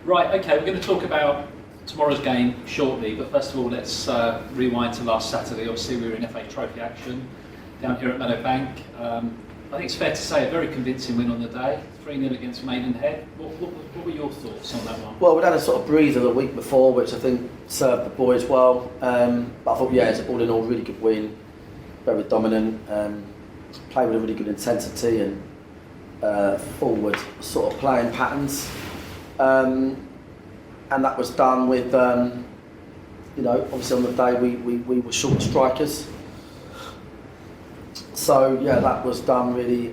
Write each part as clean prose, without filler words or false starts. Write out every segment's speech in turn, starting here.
Right, okay, we're going to talk about tomorrow's game shortly, but first of all, let's rewind to last Saturday. Obviously, we were in FA Trophy action down here at Meadowbank. I think it's fair to say a very convincing win on the day, 3-0 against Maidenhead. What were your thoughts on that one? Well, we'd had a sort of breather the week before, which I think served the boys well. But I thought, yeah, it's all in all, really good win, very dominant, played with a really good intensity and forward sort of playing patterns. And that was done with, obviously on the day we were short strikers. So yeah, that was done really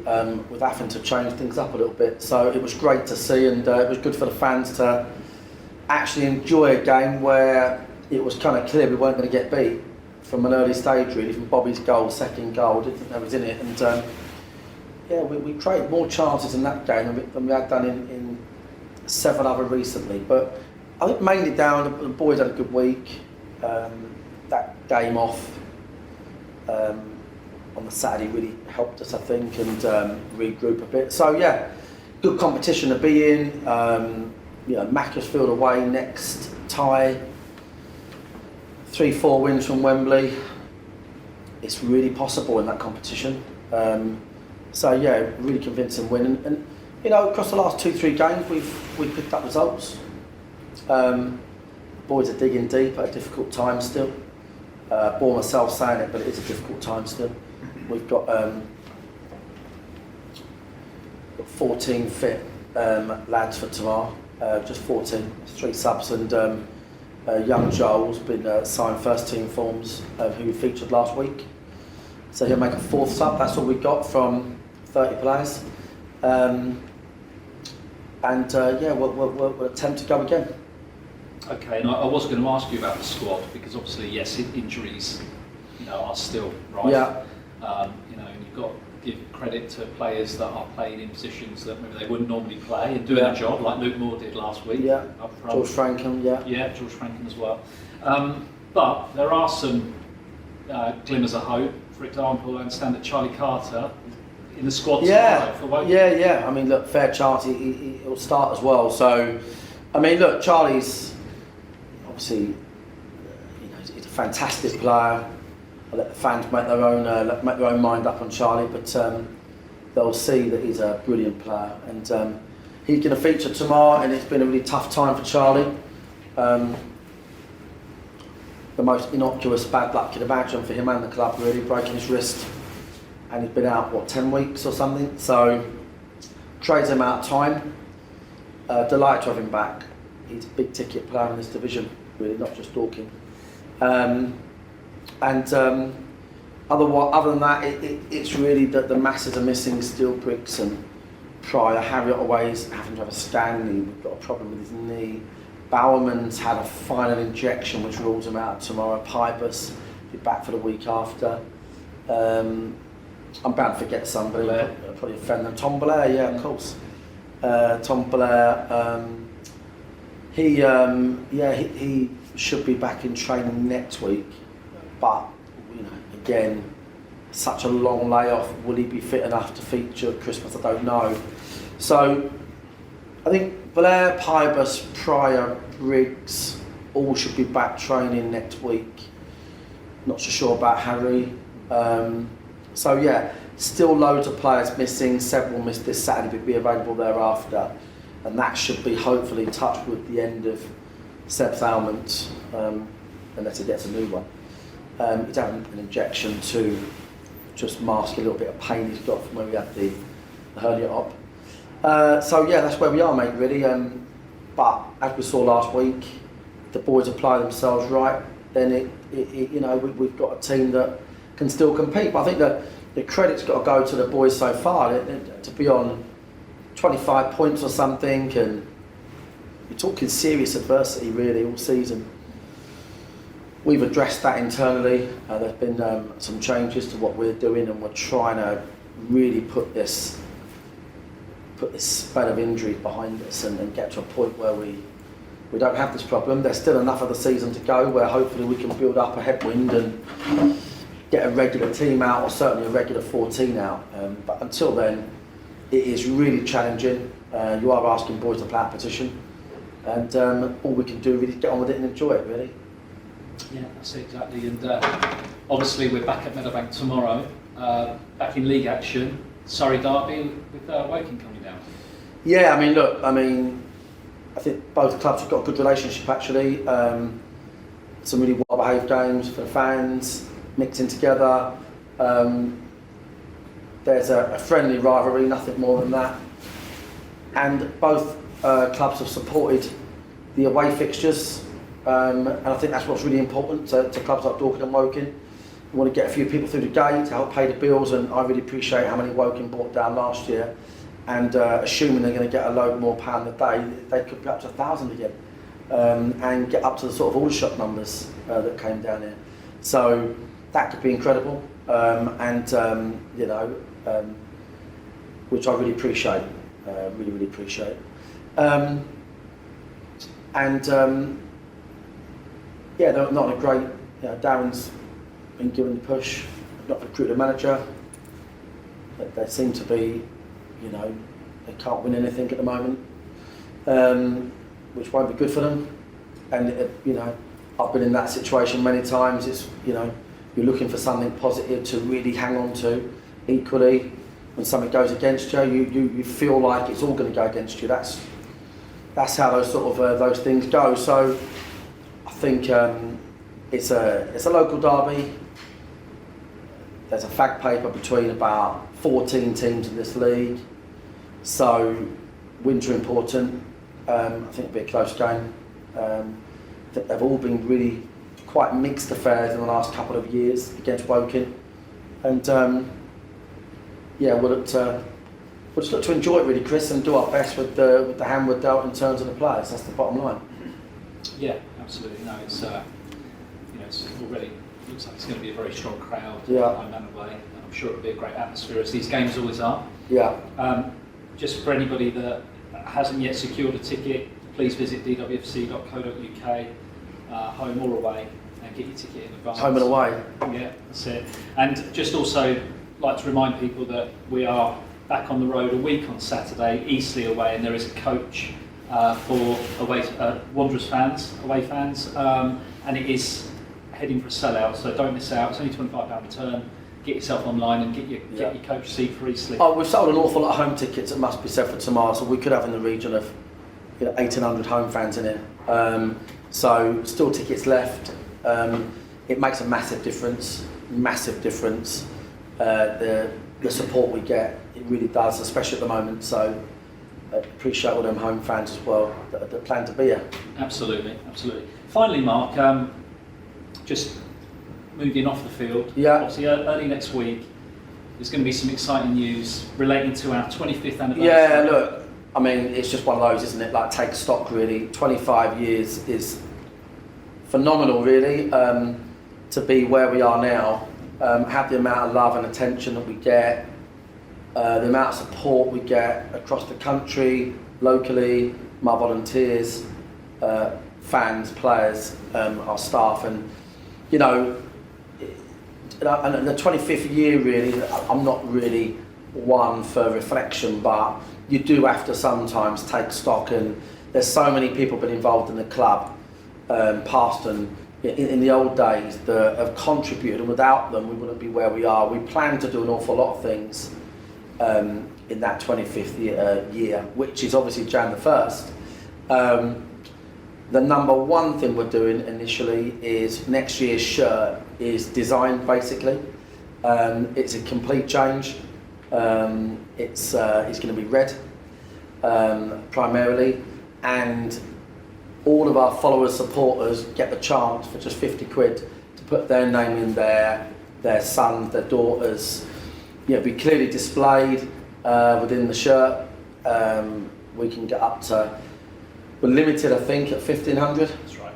with having to change things up a little bit. So it was great to see, and it was good for the fans to actually enjoy a game where it was kind of clear we weren't going to get beat from an early stage, really, from Bobby's goal, second goal. I didn't think that was in it, and we created more chances in that game than we had done in 7 other recently. But I think mainly down, the boys had a good week. That game off on the Saturday really helped us, I think, and regroup a bit. So yeah, good competition to be in. Macclesfield away next tie. 3-4 wins from Wembley. It's really possible in that competition. So yeah, really convincing win. And across the last 2-3 games, we've picked up results. Boys are digging deep at a difficult time still. Bore myself saying it, but it is a difficult time still. We've got 14 fit lads for tomorrow, just 14, 3 subs, and young Joel's been signed first team forms, who featured last week. So he'll make a 4th sub, that's all we got from 30 players. We'll attempt to go again. Okay, and I was going to ask you about the squad, because obviously, yes, injuries, are still right. Yeah. You've got to give credit to players that are playing in positions that maybe they wouldn't normally play and doing a job, like Luke Moore did last week. Yeah. Up front. George Franken, yeah. Yeah, George Franken as well. But there are some glimmers of hope. For example, I understand that Charlie Carter in the squad tomorrow for Woking. Yeah. I mean, look, fair chance he'll start as well. So, I mean, look, Charlie's obviously, he's a fantastic player. I'll let the fans make their own mind up on Charlie, but they'll see that he's a brilliant player, and he's going to feature tomorrow. And it's been a really tough time for Charlie. The most innocuous bad luck you can imagine for him and the club, really, breaking his wrist, and he's been out 10 weeks or something. So trades him out of time. Delighted to have him back. He's a big ticket player in this division, really, not just Dorking. Other than that, it's really that the masses are missing. Steel Bricks and Pryor. Harriet away's having to have a scan. We've got a problem with his knee. Bowerman's had a final injection which rules him out tomorrow. Pybus will be back for the week after. I'm bound to forget somebody. Probably offend them. Tom Blair, yeah, of course. Tom Blair. He should be back in training next week, but again, such a long layoff. Will he be fit enough to feature at Christmas? I don't know. So I think Blair, Pybus, Pryor, Briggs all should be back training next week. Not so sure about Harry. So yeah, still loads of players missing. Several missed this Saturday, but be available thereafter. And that should be hopefully touched with the end of Seb's ailment, unless he gets a new one. He's having an injection to just mask a little bit of pain he's got from when we had the hernia op. So yeah, that's where we are, mate, really. But as we saw last week, if the boys apply themselves right, then we've got a team that can still compete. But I think that the credit's got to go to the boys so far to be on 25 points or something, and you're talking serious adversity really all season. We've addressed that internally. There's been some changes to what we're doing, and we're trying to really put this spell of injury behind us and get to a point where we don't have this problem. There's still enough of the season to go where hopefully we can build up a headwind and get a regular team out, or certainly a regular 14 out. But until then, it is really challenging. You are asking boys to play out position. and all we can do really is get on with it and enjoy it, really. Yeah, that's it, exactly. And obviously we're back at Meadowbank tomorrow, back in league action. Surrey derby with Woking coming down. Yeah, I think both clubs have got a good relationship actually. Some really well-behaved games for the fans, mixing together. There's a friendly rivalry, nothing more than that. And both clubs have supported the away fixtures, and I think that's what's really important to clubs like Dorking and Woking. We want to get a few people through the gate to help pay the bills, and I really appreciate how many Woking brought down last year. And assuming they're going to get a load more pound a day, they could be up to 1,000 again, and get up to the sort of Aldershot numbers that came down here. So that could be incredible, which I really appreciate, really appreciate. Yeah, they're not a great. Darren's been given the push, not recruited a manager. But they seem to be, they can't win anything at the moment, which won't be good for them. And I've been in that situation many times. It's you're looking for something positive to really hang on to. Equally, when something goes against you, you feel like it's all going to go against you. That's how those sort of those things go. So I think it's a local derby. There's a fag paper between about 14 teams in this league, so wins are important. I think it'll be a close game. They've all been really quite mixed affairs in the last couple of years against Woking, and we'll just look to enjoy it really, Chris, and do our best with the hand we're dealt in terms of the players. That's the bottom line. Yeah, absolutely. No, it's it's already looks like it's going to be a very strong crowd. Yeah. Home and away. And I'm sure it'll be a great atmosphere, as these games always are. Yeah. Just for anybody that hasn't yet secured a ticket, please visit dwfc.co.uk, home or away, and get your ticket in advance. Home and away. Yeah, that's it. And just also like to remind people that we are back on the road a week on Saturday, Eastleigh away, and there is a coach for away Wanderers fans, away fans, and it is heading for a sellout, so don't miss out. It's only £25 return. Get yourself online and get your coach seat for Eastleigh. Oh, we've sold an awful lot of home tickets that must be set for tomorrow, so we could have in the region of 1,800 home fans in here. So still tickets left. It makes a massive difference. The support we get, it really does, especially at the moment. So I appreciate all them home fans as well that plan to be here. Absolutely. Finally, Mark, just moving off the field. Yeah. Obviously, early next week, there's going to be some exciting news relating to our 25th anniversary. Yeah, look, it's just one of those, isn't it? Like, take stock, really. 25 years is phenomenal, really, to be where we are now. Have the amount of love and attention that we get, the amount of support we get across the country, locally, my volunteers, fans, players, our staff, and and the 25th year, really, I'm not really one for reflection, but you do have to sometimes take stock, and there's so many people been involved in the club, past and in the old days, that have contributed, and without them we wouldn't be where we are. We plan to do an awful lot of things in that 25th year, which is obviously Jan the 1st. The number one thing we're doing initially is next year's shirt is designed, basically. It's a complete change. It's going to be red primarily, and all of our followers, supporters get the chance for just 50 quid to put their name in there, their sons, their daughters. Be clearly displayed within the shirt. We can get up to, we're limited, I think, at 1,500. That's right.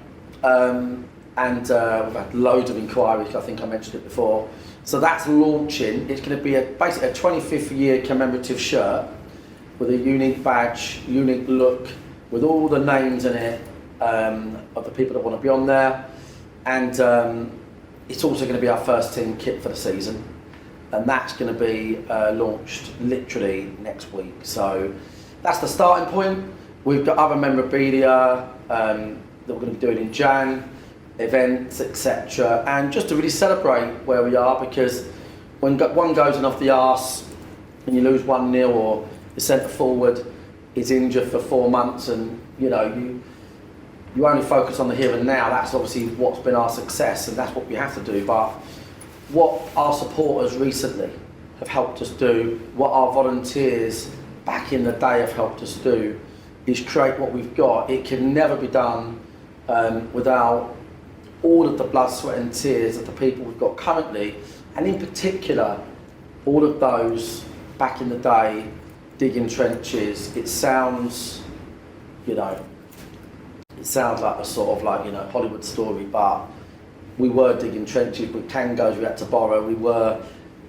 And we've had loads of inquiries, I think I mentioned it before. So that's launching. It's going to be basically a 25th year commemorative shirt with a unique badge, unique look, with all the names in it of the people that want to be on there. And it's also going to be our first team kit for the season. And that's going to be launched literally next week. So that's the starting point. We've got other memorabilia that we're going to be doing in Jan, events, etc. And just to really celebrate where we are, because when one goes in off the arse and you lose 1-0, or the centre forward is injured for 4 months, and you only focus on the here and now, that's obviously what's been our success, and that's what we have to do. But what our supporters recently have helped us do, what our volunteers back in the day have helped us do, is create what we've got. It can never be done without all of the blood, sweat and tears of the people we've got currently, and in particular all of those back in the day digging trenches. It sounds like a sort of like Hollywood story, but we were digging trenches with Kangos we had to borrow.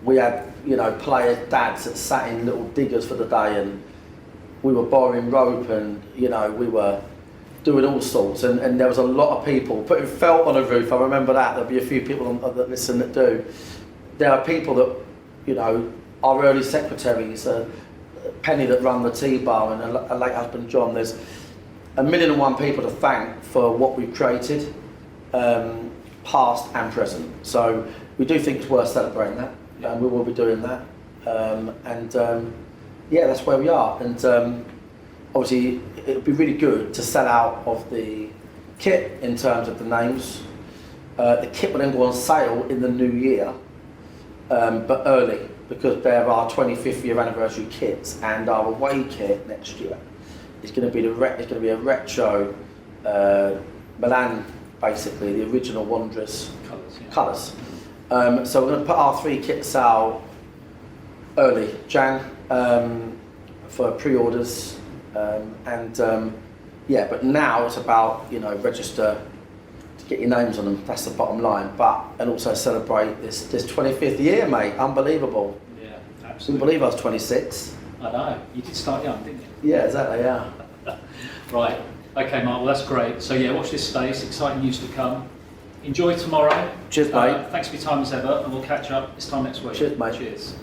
We had player dads that sat in little diggers for the day, and we were borrowing rope, and we were doing all sorts, and there was a lot of people putting felt on a roof. I remember that. There'll be a few people that listen that do. There are people that our early secretaries, Penny that run the tea bar, and a late husband John. There's 1,000,001 people to thank for what we've created, past and present. So we do think it's worth celebrating that, and we will be doing that. Yeah, that's where we are. And obviously, it would be really good to sell out of the kit in terms of the names. The kit will then go on sale in the new year, but early, because there are 25th year anniversary kits, and our away kit next year is going to be a retro Milan, basically the original Wanderers colours. So we're going to put our 3 kits out early, Jan, for pre-orders. But now it's about register to get your names on them. That's the bottom line. And also celebrate this 25th year, mate. Unbelievable. Yeah, Couldn't absolutely. believe I was 26. I know. You did start young, didn't you? Yeah, exactly. Yeah. Right. Okay, Mark. Well, that's great. So yeah, watch this space. Exciting news to come. Enjoy tomorrow. Cheers, mate. Thanks for your time as ever, and we'll catch up this time next week. Cheers, mate. Cheers.